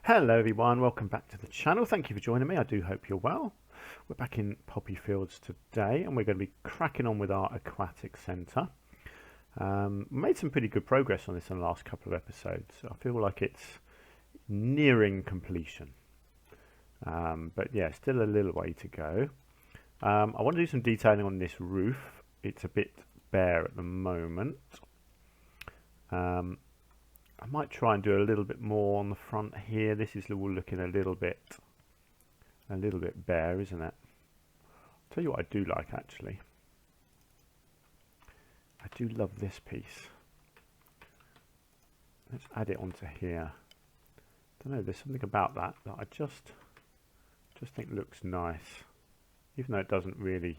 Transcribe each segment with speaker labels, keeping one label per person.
Speaker 1: Hello everyone, welcome back to the channel. Thank you for joining me. I do hope you're well. We're back in Poppyfields today and we're going to be cracking on with our Aquatic Centre. Made some pretty good progress on this in the last couple of episodes. I feel like it's nearing completion. But yeah, still a little way to go. I want to do some detailing on this roof. It's a bit bare at the moment. I might try and do a little bit more on the front here. This is all looking a little bit bare, isn't it? I'll tell you what I do like actually. I do love this piece. Let's add it onto here. I don't know, there's something about that I just think looks nice, even though it doesn't really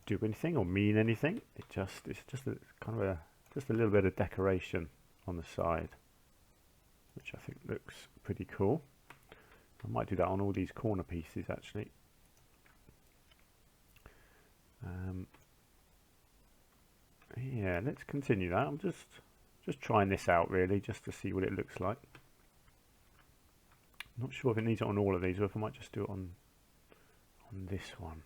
Speaker 1: do anything or mean anything. It's just just a little bit of decoration on the side, which I think looks pretty cool. I might do that on all these corner pieces actually. Yeah, let's continue that. I'm just trying this out really, just to see what it looks like. I'm not sure if it needs it on all of these or if I might just do it on this one.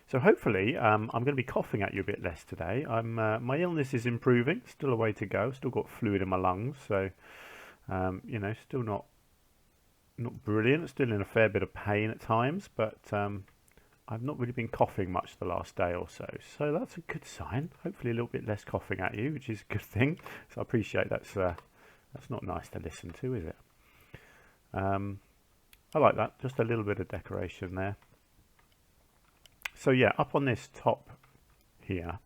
Speaker 1: So hopefully I'm going to be coughing at you a bit less today. My illness is improving, still a way to go, still got fluid in my lungs, so you know, still not brilliant, still in a fair bit of pain at times, but I've not really been coughing much the last day or so, so that's a good sign. Hopefully a little bit less coughing at you, which is a good thing, so I appreciate that's not nice to listen to, is it? I like that, just a little bit of decoration there. So yeah, up on this top here,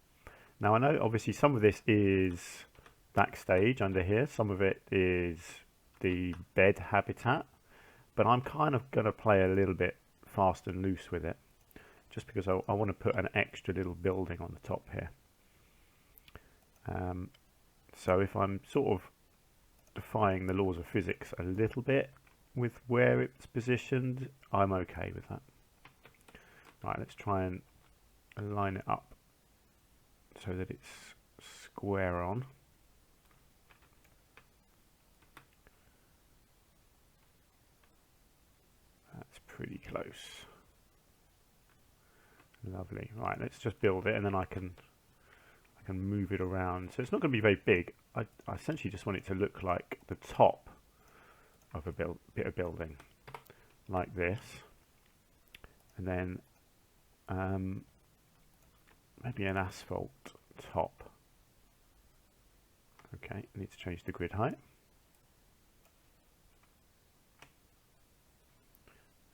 Speaker 1: now I know obviously some of this is backstage under here, some of it is the bed habitat, but I'm kind of going to play a little bit fast and loose with it, just because I want to put an extra little building on the top here. So if I'm sort of defying the laws of physics a little bit with where it's positioned, I'm okay with that. Right, let's try and line it up so that it's square on. That's pretty close. Lovely. Right, let's just build it and then I can move it around. So it's not going to be very big. I essentially just want it to look like the top of a bit of building, like this. And then maybe an asphalt top. Okay, need to change the grid height.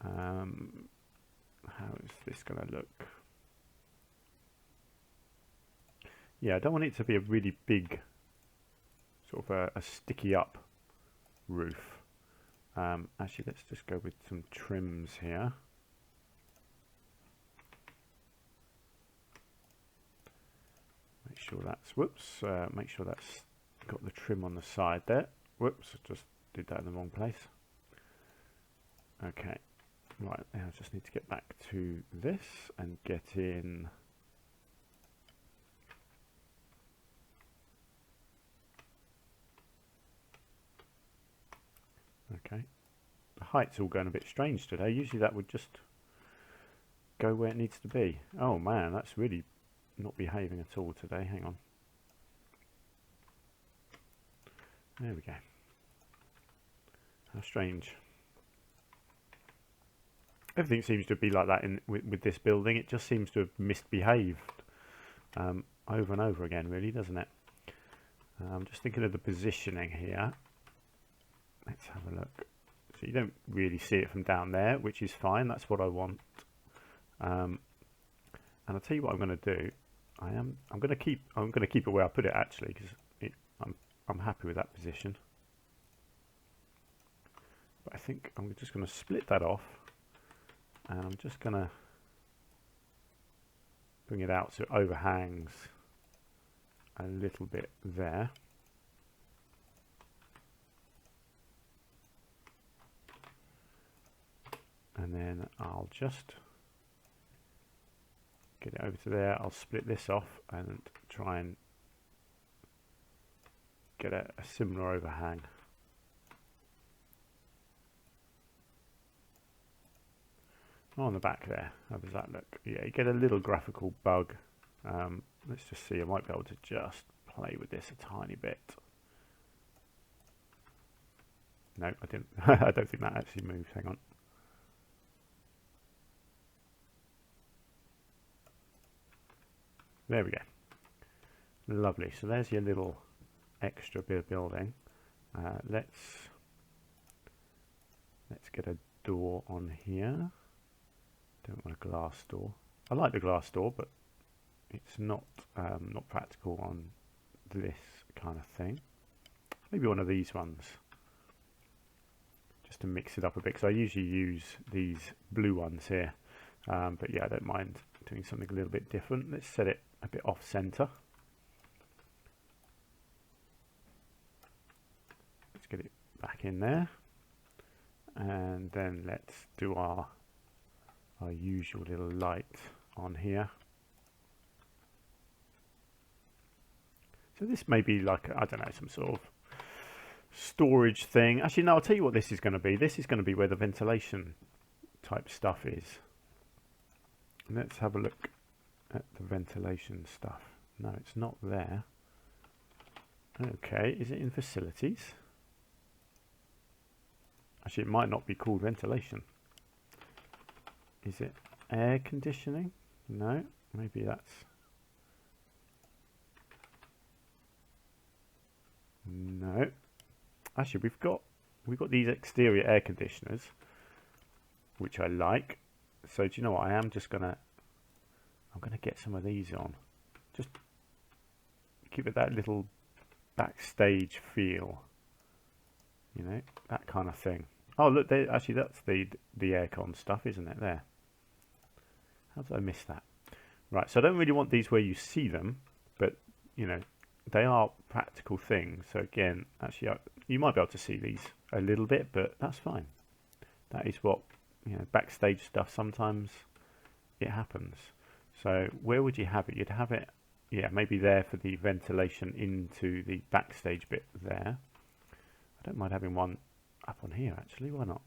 Speaker 1: How is this going to look? Yeah, I don't want it to be a really big, sort of a sticky up roof. Actually, let's just go with some trims here. Make sure that's, make sure that's got the trim on the side there. Whoops, I just did that in the wrong place. Okay, right, now I just need to get back to this and get in. Okay, the height's all going a bit strange today. Usually that would just go where it needs to be. Oh man, that's really not behaving at all today. Hang on. There we go. How strange. Everything seems to be like that with this building. It just seems to have misbehaved over and over again, really, doesn't it? I'm just thinking of the positioning here. Let's have a look. So you don't really see it from down there, which is fine. That's what I want. And I'll tell you what I'm going to do. I'm going to keep it where I put it actually, because I'm happy with that position. But I think I'm just going to split that off, and I'm just going to bring it out so it overhangs a little bit there. And then I'll just get it over to there. I'll split this off and try and get a similar overhang. On the back there, how does that look? Yeah, you get a little graphical bug. Let's just see, I might be able to just play with this a tiny bit. No, I didn't. I don't think that actually moves. Hang on. There we go. Lovely. So there's your little extra bit of building. Let's get a door on here. Don't want a glass door. I like the glass door, but it's not not practical on this kind of thing. Maybe one of these ones, just to mix it up a bit. So I usually use these blue ones here, but yeah, I don't mind doing something a little bit different. Let's set it a bit off center. Let's get it back in there, and then let's do our usual little light on here. So this may be like, I don't know, some sort of storage thing. Actually, no, I'll tell you what this is going to be. This is going to be where the ventilation type stuff is. Let's have a look at the ventilation stuff. No, it's not there. Okay, is it in facilities? Actually, it might not be called ventilation. Is it air conditioning? No, maybe that's... No. Actually, we've got these exterior air conditioners, which I like. So do you know what? I'm gonna get some of these on. Just give it that little backstage feel. You know, that kind of thing. Oh look, actually that's the aircon stuff, isn't it? There. How did I miss that? Right, so I don't really want these where you see them, but you know, they are practical things. So again, actually, you might be able to see these a little bit, but that's fine. That is what, you know, backstage stuff, sometimes it happens. So where would you have it? You'd have it, yeah, maybe there for the ventilation into the backstage bit there. I don't mind having one up on here, actually. Why not?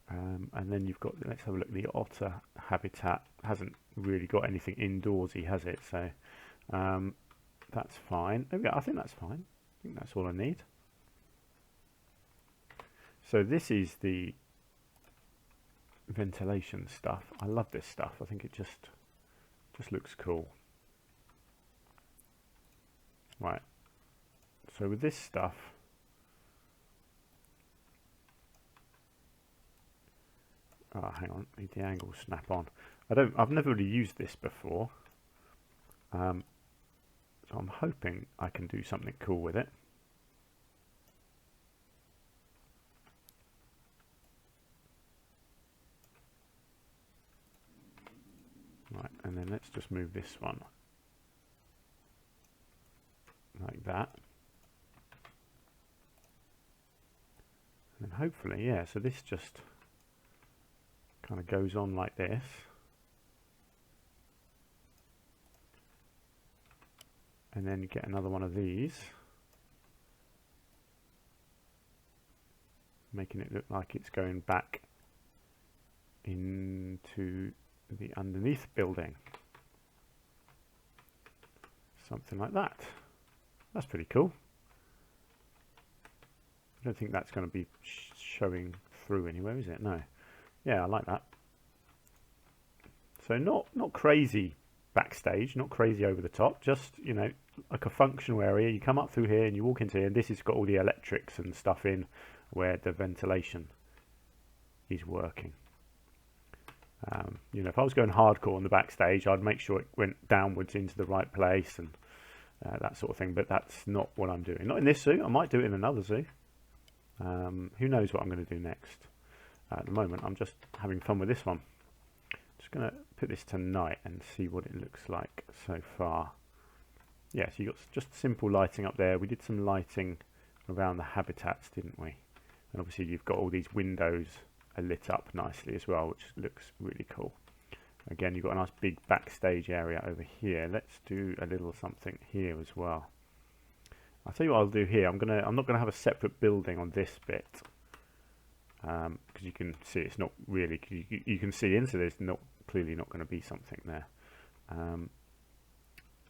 Speaker 1: And then you've got, let's have a look, the otter habitat hasn't really got anything indoorsy, has it? So that's fine. There we go. I think that's fine. I think that's all I need. So this is the ventilation stuff. I love this stuff. I think it just looks cool. Right. So with this stuff, oh, hang on, need the angle snap on. I've never really used this before. So I'm hoping I can do something cool with it. Right, and then let's just move this one like that. And hopefully, yeah, so this just kind of goes on like this. And then you get another one of these, making it look like it's going back into the underneath building. Something like that. That's pretty cool. I don't think that's going to be showing through anywhere, is it? No. Yeah, I like that. So not crazy backstage, not crazy over the top, just, you know, like a functional area. You come up through here and you walk into here, and this has got all the electrics and stuff in where the ventilation is working. You know, if I was going hardcore on the backstage, I'd make sure it went downwards into the right place and that sort of thing, but that's not what I'm doing. Not in this zoo. I might do it in another zoo. Who knows what I'm going to do next. At the moment, I'm just having fun with this one. Just going to put this to night and see what it looks like so far. Yeah, so you got just simple lighting up there. We did some lighting around the habitats, didn't we? And obviously you've got all these windows are lit up nicely as well, which looks really cool. Again, you've got a nice big backstage area over here. Let's do a little something here as well. I'll tell you what I'll do here. I'm not gonna have a separate building on this bit, because you can see it's not really. You can see into this. Clearly not going to be something there.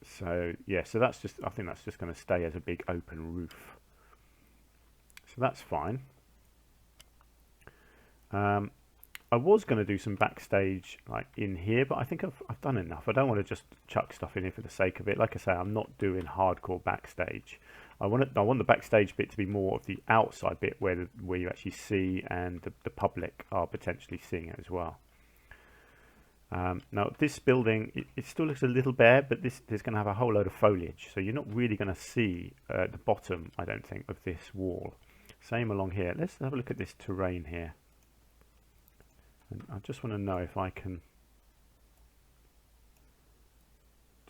Speaker 1: So yeah, so that's just. I think that's just going to stay as a big open roof. So that's fine. I was going to do some backstage like in here, but I think I've done enough. I don't want to just chuck stuff in here for the sake of it. Like I say, I'm not doing hardcore backstage. I want the backstage bit to be more of the outside bit where you actually see and the public are potentially seeing it as well. Now this building, it still looks a little bare, but there's going to have a whole load of foliage, so you're not really going to see the bottom, I don't think, of this wall. Same along here. Let's have a look at this terrain here. And I just want to know if I can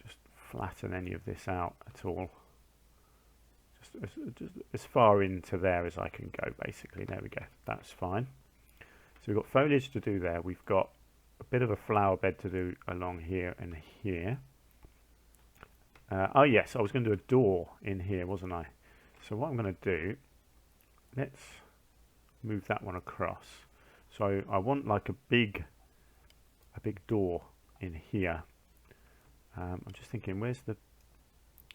Speaker 1: just flatten any of this out at all. Just as far into there as I can go, basically. There we go. That's fine. So we've got foliage to do there. We've got a bit of a flower bed to do along here and here. Oh yes, I was going to do a door in here, wasn't I? So what I'm going to do, let's move that one across. So I want like a big door in here. I'm just thinking, where's the...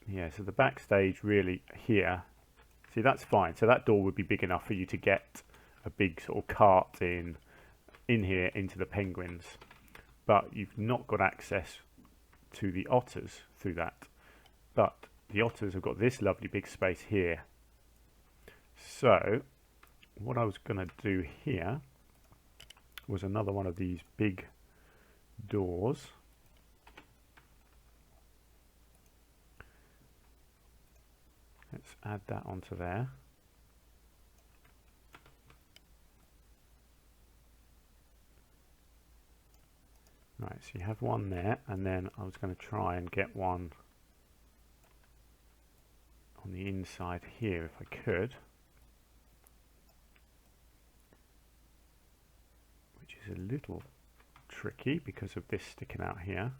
Speaker 1: Yeah, so the backstage really here. See, that's fine. So that door would be big enough for you to get a big sort of cart in here into the penguins. But you've not got access to the otters through that. But the otters have got this lovely big space here. So what I was going to do here was another one of these big doors. Let's add that onto there. Right, so you have one there, and then I was going to try and get one on the inside here if I could. Which is a little tricky because of this sticking out here.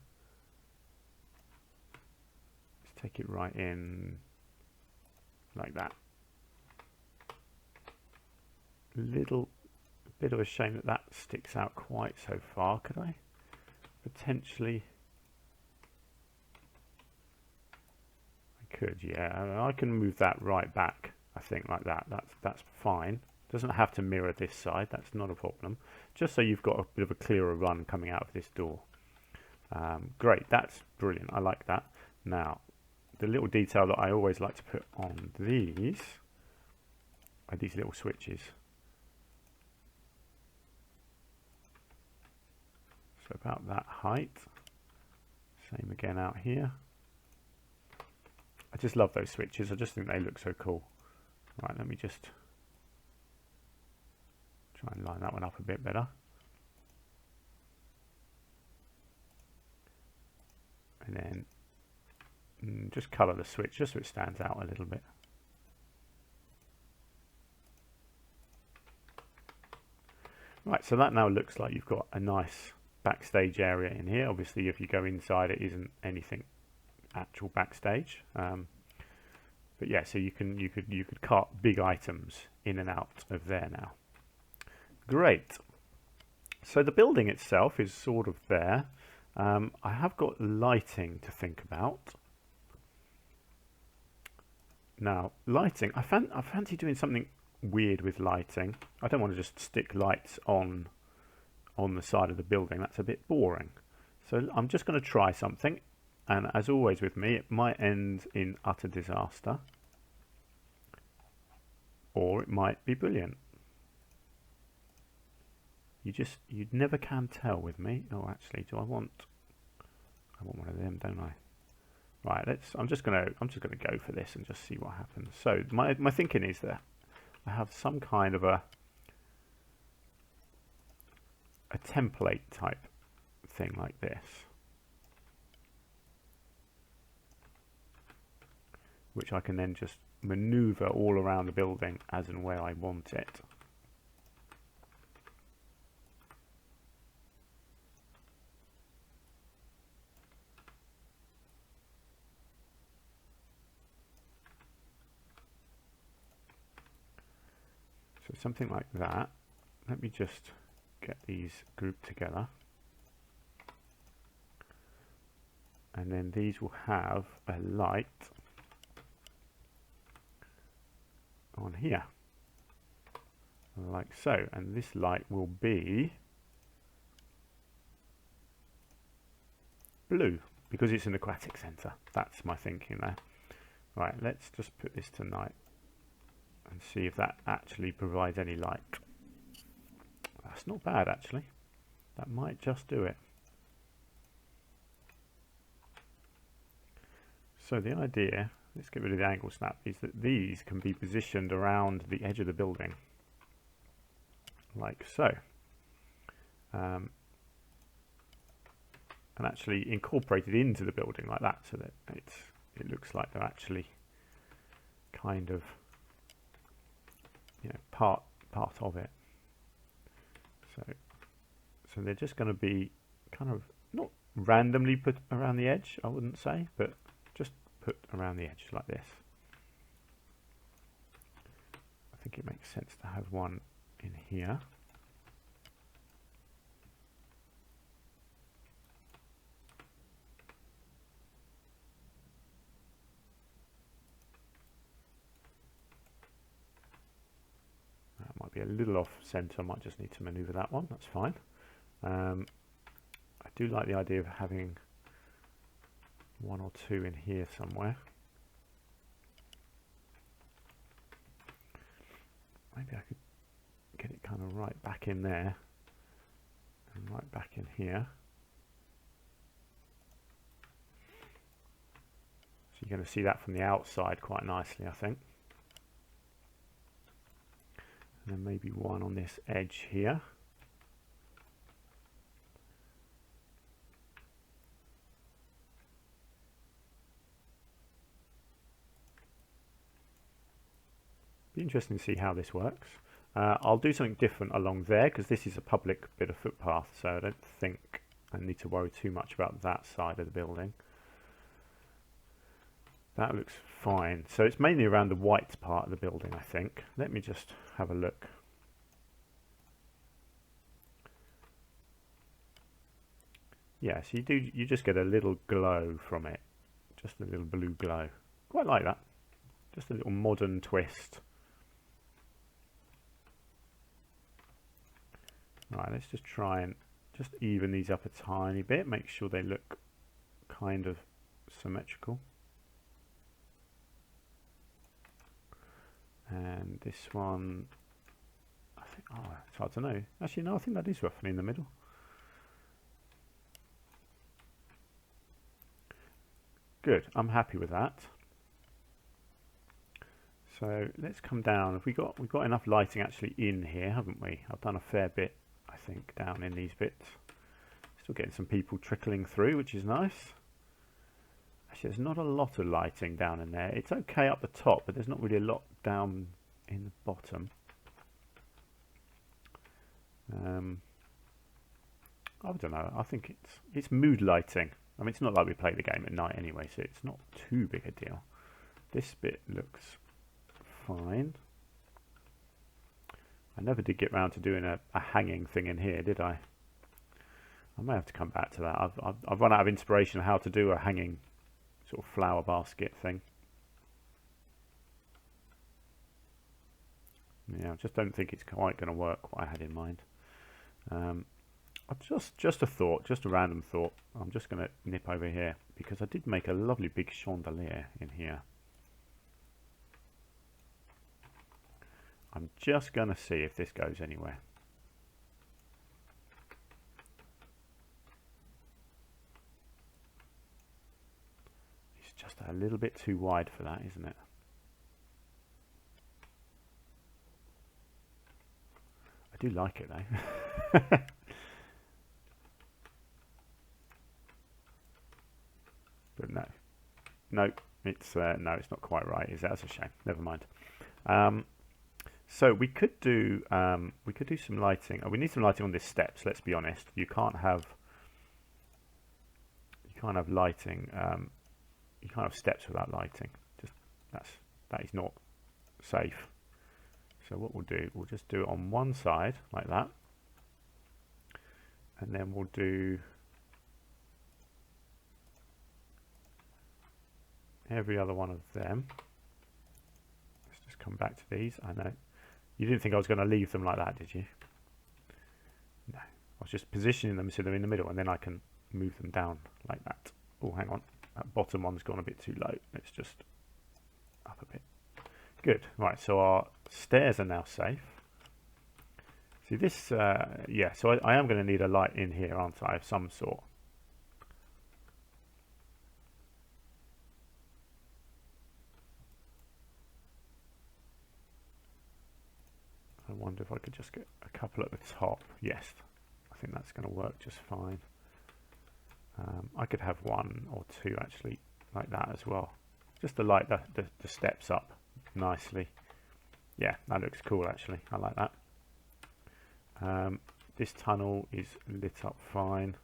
Speaker 1: Let's take it right in like that. Little bit of a shame that that sticks out quite so far. Could I potentially... I could, yeah. I can move that right back, I think, like that. That's fine. Doesn't have to mirror this side, that's not a problem. Just so you've got a bit of a clearer run coming out of this door. Great, that's brilliant, I like that. Now, the little detail that I always like to put on these are these little switches. So about that height. Same again out here. I just love those switches, I just think they look so cool. Right, let me just try and line that one up a bit better. And then just colour the switch just so it stands out a little bit. Right, so that now looks like you've got a nice backstage area in here. Obviously, if you go inside, it isn't anything actual backstage. But yeah, so you could cart big items in and out of there now. Great. So the building itself is sort of there. I have got lighting to think about. Now, lighting, I fancy doing something weird with lighting. I don't want to just stick lights on the side of the building. That's a bit boring. So I'm just going to try something. And as always with me, it might end in utter disaster. Or it might be brilliant. You never can tell with me. Oh, actually, I want one of them, don't I? Right, I'm just gonna go for this and just see what happens. So my thinking is that I have some kind of a template type thing like this, which I can then just maneuver all around the building as and where I want it. something like that. Let me just get these grouped together. And then these will have a light on here, like so. And this light will be blue because it's an aquatic centre. That's my thinking there. Right, let's just put this to night and see if that actually provides any light. That's not bad actually. That might just do it. So the idea, let's get rid of the angle snap, is that these can be positioned around the edge of the building, like so. And actually incorporated into the building like that, so that it looks like they're actually kind of, you know, part of it. So they're just going to be kind of not randomly put around the edge, I wouldn't say, but just put around the edge like this. I think it makes sense to have one in here. That might be a little off centre, I might just need to manoeuvre that one, that's fine. I do like the idea of having one or two in here somewhere. Maybe I could get it kind of right back in there and right back in here. So you're going to see that from the outside quite nicely, I think. And then maybe one on this edge here. Be interesting to see how this works. I'll do something different along there because this is a public bit of footpath, so I don't think I need to worry too much about that side of the building. That looks fine. So it's mainly around the white part of the building, I think. Let me just have a look. Yeah, so you just get a little glow from it. Just a little blue glow. Quite like that. Just a little modern twist. Right, let's just try and just even these up a tiny bit. Make sure they look kind of symmetrical. And this one, I think, oh, it's hard to know. Actually, no, I think that is roughly in the middle. Good, I'm happy with that. So let's come down. We've got enough lighting actually in here, haven't we? I've done a fair bit, I think, down in these bits. Still getting some people trickling through, which is nice. Actually, there's not a lot of lighting down in there. It's okay up the top, but there's not really a lot down in the bottom. I don't know. I think it's mood lighting. I mean, it's not like we play the game at night anyway, so it's not too big a deal. This bit looks fine. I never did get round to doing a hanging thing in here, did I? I may have to come back to that. I've run out of inspiration on how to do a hanging sort of flower basket thing. Yeah, I just don't think it's quite going to work what I had in mind. Just a thought, just a random thought. I'm just going to nip over here because I did make a lovely big chandelier in here. I'm just going to see if this goes anywhere. It's just a little bit too wide for that, isn't it? I do like it though. But no, it's not quite right. That's a shame. Never mind. So we could do some lighting. We need some lighting on this steps. Let's be honest. You can't have lighting. You can't have steps without lighting. That is not safe. So what we'll do, we'll just do it on one side like that, and then we'll do every other one of them. Let's just come back to these. I know you didn't think I was going to leave them like that, did you? No, I was just positioning them so they're in the middle, and then I can move them down like that. Oh, hang on, that bottom one's gone a bit too low. Let's just up a bit. Good. Right, so our stairs are now safe. See this, yeah, so I am going to need a light in here, aren't I, of some sort. I wonder if I could just get a couple at the top. Yes, I think that's going to work just fine. I could have one or two actually like that as well, just to light the steps up nicely. Yeah, that looks cool actually. I like that. This tunnel is lit up fine.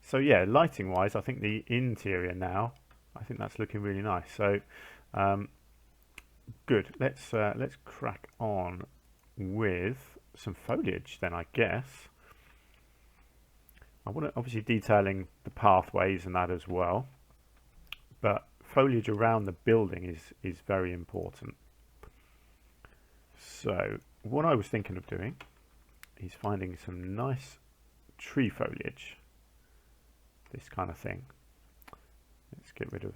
Speaker 1: So yeah, lighting wise, I think the interior now, I think that's looking really nice. So good. Let's crack on with some foliage then, I guess. I want to obviously detailing the pathways and that as well, but foliage around the building is very important. So what I was thinking of doing is finding some nice tree foliage, this kind of thing. Let's get rid of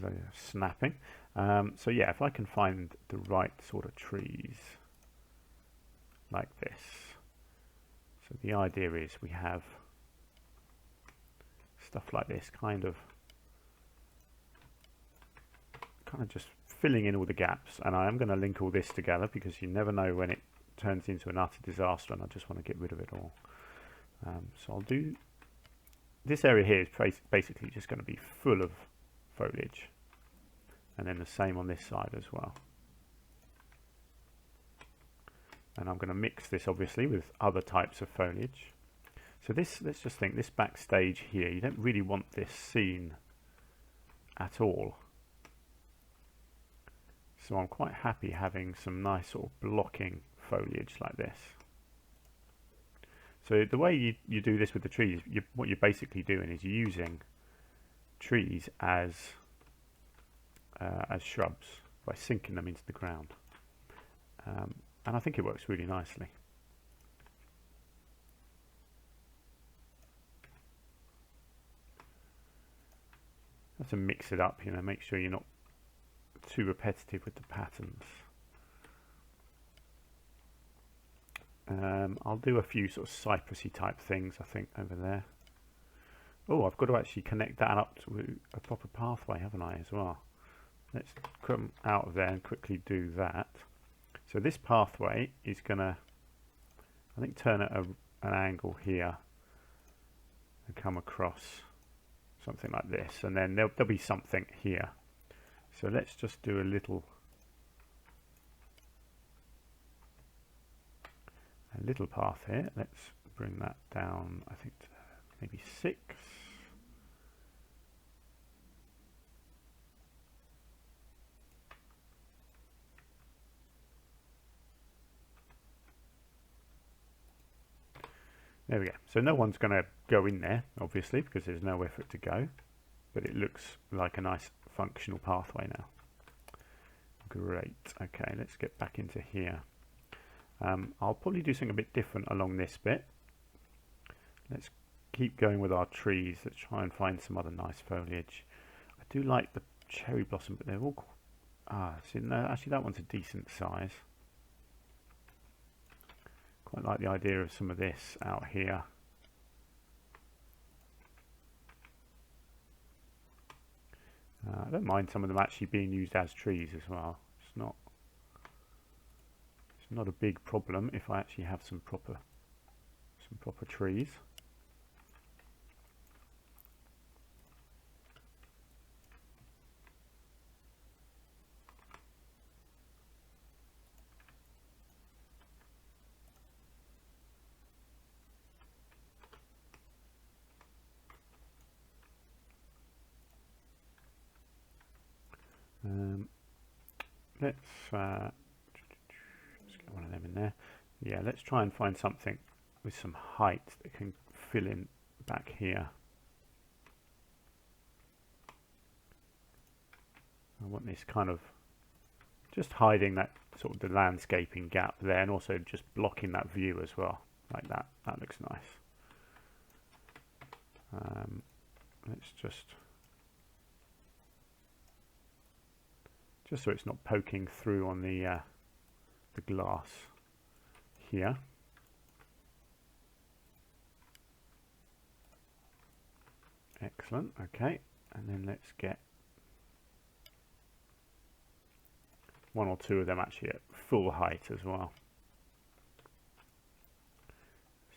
Speaker 1: the snapping. So yeah, if I can find the right sort of trees like this. So the idea is we have stuff like this, kind of just filling in all the gaps, and I am going to link all this together because you never know when it turns into an utter disaster, and I just want to get rid of it all. So I'll do this area here is basically just going to be full of foliage, and then the same on this side as well. And I'm going to mix this obviously with other types of foliage. So this, let's just think, this backstage here, you don't really want this seen at all. So I'm quite happy having some nice sort of blocking foliage like this. So the way you do this with the trees, what you're basically doing is you're using trees as shrubs by sinking them into the ground. And I think it works really nicely. You have to mix it up, you know, make sure you're not too repetitive with the patterns. I'll do a few sort of cypressy type things, I think, over there. Oh, I've got to actually connect that up to a proper pathway, haven't I, as well? Let's come out of there and quickly do that. So this pathway is going to, I think, turn at an angle here and come across something like this, and then there'll be something here. So let's just do a little path here. Let's bring that down, I think, to maybe 6. There we go. So no one's going to go in there, obviously, because there's nowhere for it to go. But it looks like a nice functional pathway now. Great. Okay, let's get back into here. I'll probably do something a bit different along this bit. Let's keep going with our trees. Let's try and find some other nice foliage. I do like the cherry blossom, but they're all... see, no, actually that one's a decent size. Quite like the idea of some of this out here. I don't mind some of them actually being used as trees as well. It's not a big problem if I actually have some proper trees. Let's get one in there. Yeah, let's try and find something with some height that can fill in back here. I want this kind of just hiding that sort of the landscaping gap there, and also just blocking that view as well, like that. That looks nice. Let's just so it's not poking through on the glass here. Excellent. Okay, and then let's get one or two of them actually at full height as well.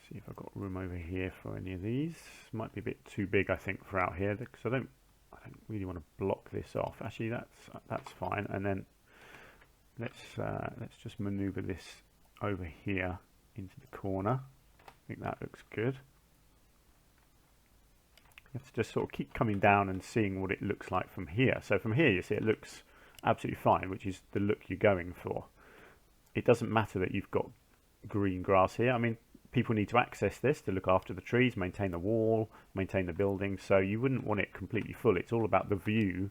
Speaker 1: See if I've got room over here for any of these. Might be a bit too big, I think, for out here, because I don't really want to block this off. Actually, that's fine. And then let's just maneuver this over here into the corner. I think that looks good. You have to just sort of keep coming down and seeing what it looks like from here. So from here, you see it looks absolutely fine, which is the look you're going for. It doesn't matter that you've got green grass here. I mean, people need to access this to look after the trees, maintain the wall, maintain the building, so you wouldn't want it completely full. It's all about the view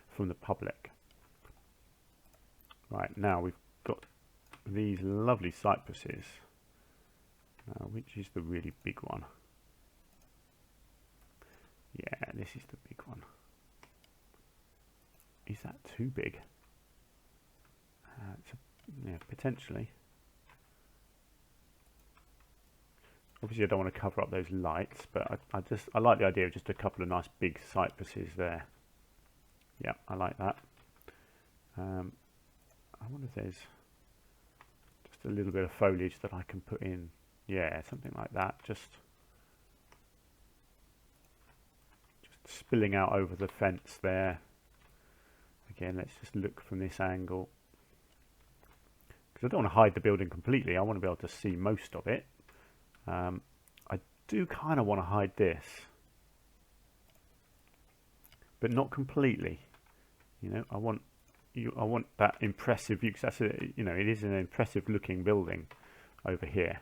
Speaker 1: from the public. Right, now we've got these lovely cypresses. Which is the really big one? Yeah, this is the big one. Is that too big? Yeah, potentially. Obviously, I don't want to cover up those lights, but I like the idea of just a couple of nice big cypresses there. Yeah, I like that. I wonder if there's just a little bit of foliage that I can put in. Yeah, something like that. Just spilling out over the fence there. Again, let's just look from this angle, because I don't want to hide the building completely. I want to be able to see most of it. I do kind of want to hide this, but not completely. You know, I want that impressive view, because that's it is an impressive looking building over here.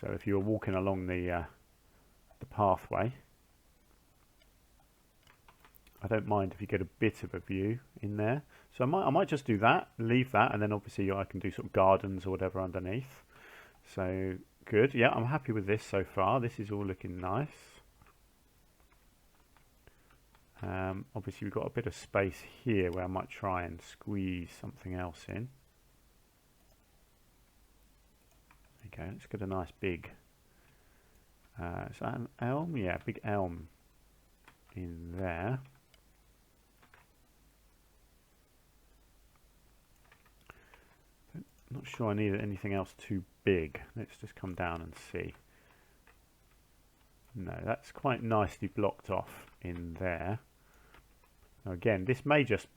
Speaker 1: So if you're walking along the pathway, I don't mind if you get a bit of a view in there. So I might just do that, leave that, and then obviously I can do sort of gardens or whatever underneath. So good. Yeah, I'm happy with this so far. This is all looking nice. Obviously we've got a bit of space here where I might try and squeeze something else in. Okay, let's get a nice big, is that an elm? Yeah, big elm in there. Not sure I need anything else too big. Let's just come down and see. No, that's quite nicely blocked off in there. Now again, this may just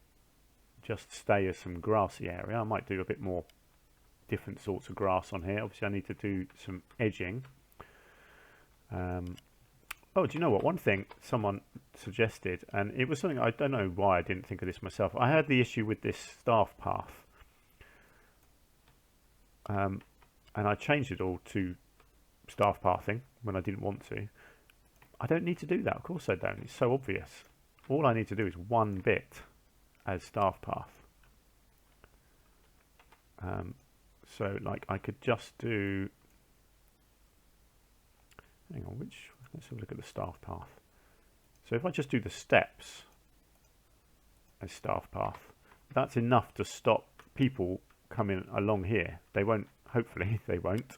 Speaker 1: stay as some grassy area. I might do a bit more different sorts of grass on here. Obviously I need to do some edging. Oh, do you know what? One thing someone suggested, and it was something, I don't know why I didn't think of this myself. I had the issue with this staff path. And I changed it all to staff pathing when I didn't want to. I don't need to do that. Of course I don't. It's so obvious. All I need to do is one bit as staff path. So like I could just do, hang on, let's have a look at the staff path. So if I just do the steps as staff path, that's enough to stop people coming along here. They won't, hopefully they won't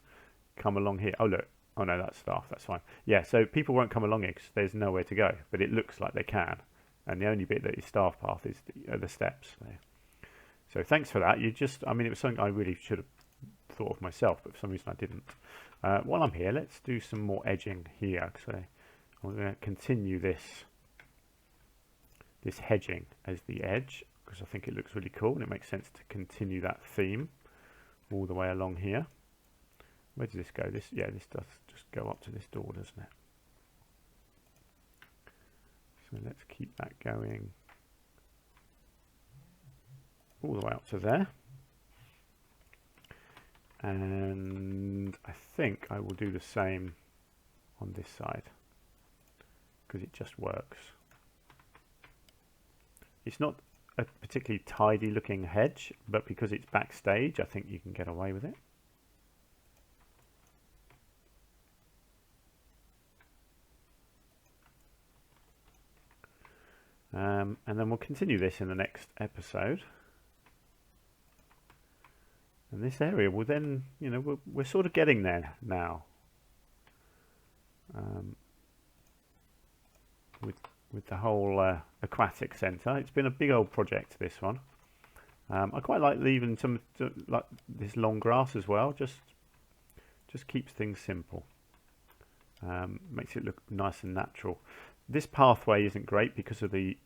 Speaker 1: come along here. Oh look, oh no, that's staff, that's fine. Yeah, so people won't come along here because there's nowhere to go, but it looks like they can. And the only bit that is staff path is the steps there. So thanks for that. I mean, it was something I really should have thought of myself, but for some reason I didn't. While I'm here, let's do some more edging here. So I'm going to continue this hedging as the edge, because I think it looks really cool and it makes sense to continue that theme all the way along here. Where does this go? This does just go up to this door, doesn't it? So let's keep that going all the way up to there. And I think I will do the same on this side because it just works. It's not a particularly tidy looking hedge, but because it's backstage, I think you can get away with it. And then we'll continue this in the next episode. And this area will then, you know, we're sort of getting there now. With the whole Aquatic Centre. It's been a big old project, this one. I quite like leaving some like this long grass as well. Just keeps things simple. Makes it look nice and natural. This pathway isn't great because of the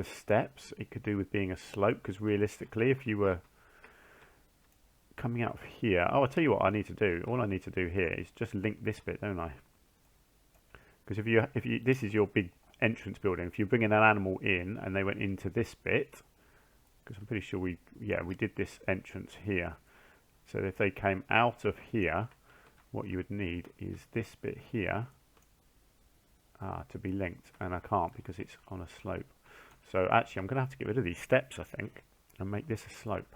Speaker 1: steps. It could do with being a slope, because realistically, if you were coming out of here, oh, I'll tell you what I need to do. All I need to do here is just link this bit, don't I? Because if you this is your big entrance building. If you bring an animal in and they went into this bit, because I'm pretty sure we did this entrance here. So if they came out of here, what you would need is this bit here to be linked, and I can't because it's on a slope. So actually I'm going to have to get rid of these steps, I think, and make this a slope.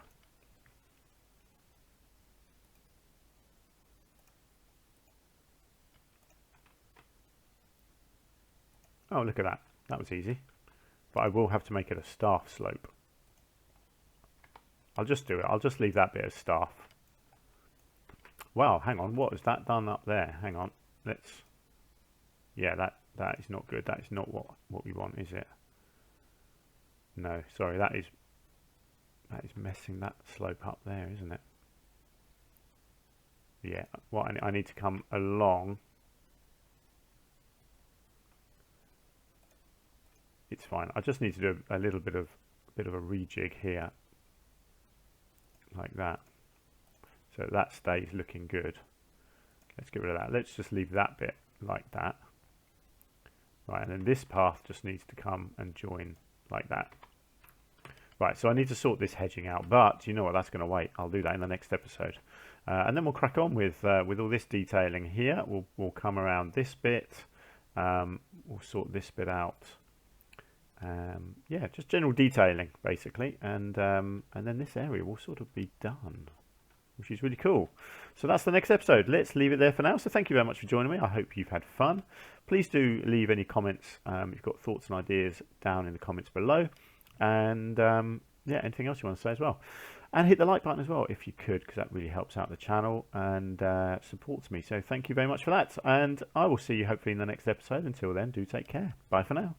Speaker 1: Oh, look at that. That was easy. But I will have to make it a staff slope. I'll just do it. I'll just leave that bit as staff. Wow, hang on. What has that done up there? Hang on. Let's... Yeah, that is not good. That is not what we want, is it? No, sorry. That is messing that slope up there, isn't it? Yeah. What I need to come along... It's fine. I just need to do a little bit of a rejig here, like that, so that stays looking good. Let's get rid of that. Let's just leave that bit like that. Right, and then this path just needs to come and join like that. Right, so I need to sort this hedging out, but you know what? That's going to wait. I'll do that in the next episode, and then we'll crack on with all this detailing here. We'll come around this bit. We'll sort this bit out. Yeah, just general detailing basically, and then this area will sort of be done, which is really cool. So that's the next episode. Let's leave it there for now. So thank you very much for joining me. I hope you've had fun. Please do leave any comments if you've got thoughts and ideas down in the comments below, and yeah, anything else you want to say as well, and hit the like button as well if you could, because that really helps out the channel and supports me. So thank you very much for that, and I will see you hopefully in the next episode. Until then, do take care. Bye for now.